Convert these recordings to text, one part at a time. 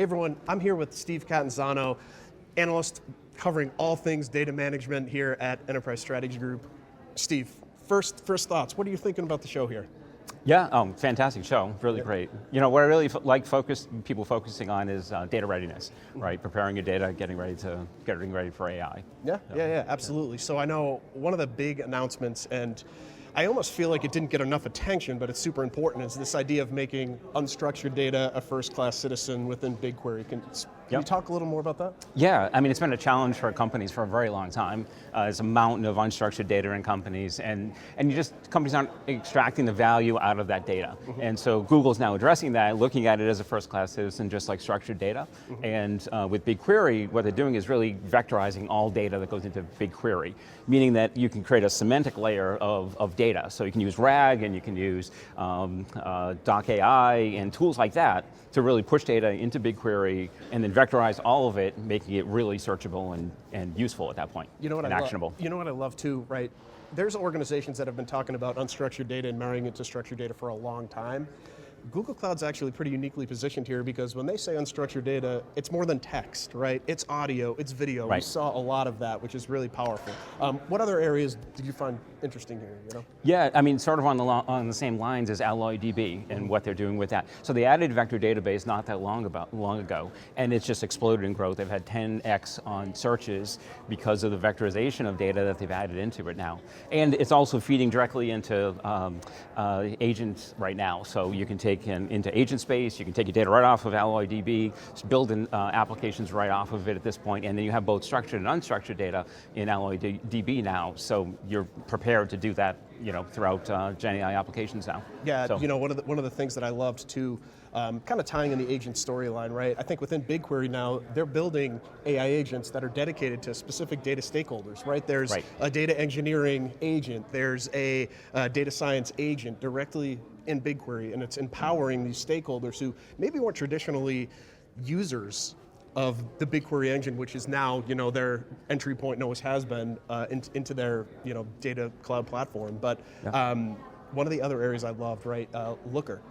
Hey everyone, I'm here with Steve Catanzano, analyst covering all things data management here at Enterprise Strategy Group. Steve, first thoughts, what are you thinking about the show here? Yeah, fantastic show, really great. You know, what I really like people focusing on is data readiness, right? Preparing your data, getting ready for AI. Yeah, absolutely. So I know one of the big announcements, and I almost feel like it didn't get enough attention, but it's super important, is this idea of making unstructured data a first-class citizen within BigQuery. Can you talk a little more about that? Yeah, I mean, it's been a challenge for companies for a very long time. There's a mountain of unstructured data in companies, and companies aren't extracting the value out of that data. And so Google's now addressing that, looking at it as a first-class citizen, just like structured data. And with BigQuery, what they're doing is really vectorizing all data that goes into BigQuery, meaning that you can create a semantic layer of data. So you can use RAG, and you can use DocAI, and tools like that to really push data into BigQuery, and then vectorize all of it, making it really searchable and useful at that point, and actionable. You know what I love too, right? There's organizations that have been talking about unstructured data and marrying it to structured data for a long time. Google Cloud's actually pretty uniquely positioned here, because when they say unstructured data, it's more than text, right? It's audio, it's video. Right. We saw a lot of that, which is really powerful. What other areas did you find interesting here? You know? Yeah, I mean, sort of on the same lines as AlloyDB and what they're doing with that. So they added vector database not that long ago, and it's just exploded in growth. They've had 10x on searches because of the vectorization of data that they've added into it now. And it's also feeding directly into agents right now. So you can take into agent space, you can take your data right off of AlloyDB, build applications right off of it at this point, and then you have both structured and unstructured data in AlloyDB now, so you're prepared to do that, throughout GenAI applications now. Yeah, so. One of the things that I loved too, kind of tying in the agent storyline, right? I think within BigQuery now, they're building AI agents that are dedicated to specific data stakeholders, right? There's a data engineering agent, there's a data science agent directly in BigQuery, and it's empowering these stakeholders who maybe weren't traditionally users of the BigQuery engine, which is now, their entry point, and always has been, into their, data cloud platform. But one of the other areas I loved, right, Looker.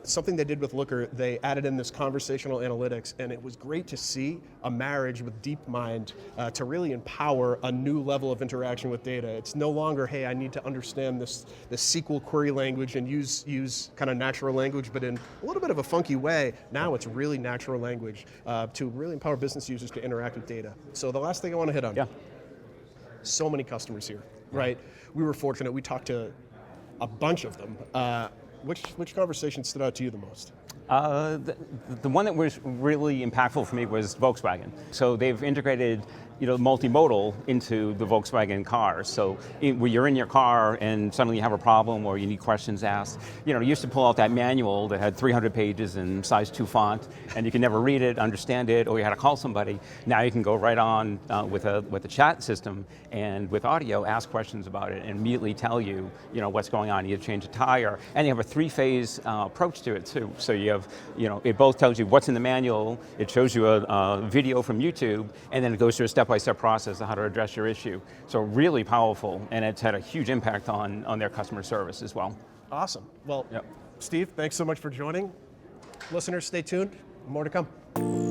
Something they did with Looker, they added in this conversational analytics, and it was great to see a marriage with DeepMind to really empower a new level of interaction with data. It's no longer, hey, I need to understand this SQL query language and use kind of natural language, but in a little bit of a funky way. Now it's really natural language to really empower business users to interact with data. So the last thing I want to hit on, so many customers here, right? We were fortunate, we talked to a bunch of them. Which conversation stood out to you the most? The one that was really impactful for me was Volkswagen. So they've integrated multimodal into the Volkswagen car. So when you're in your car and suddenly you have a problem or you need questions asked, you used to pull out that manual that had 300 pages in size 2 font, and you could never read it, understand it, or you had to call somebody. Now you can go right on with a chat system and with audio, ask questions about it, and immediately tell you, what's going on. You change a tire, and you have a 3-phase approach to it too. So you have, it both tells you what's in the manual, it shows you a video from YouTube, and then it goes through a step-by-step process of how to address your issue. So really powerful, and it's had a huge impact on their customer service as well. Awesome. Well, Steve, thanks so much for joining. Listeners, stay tuned. More to come.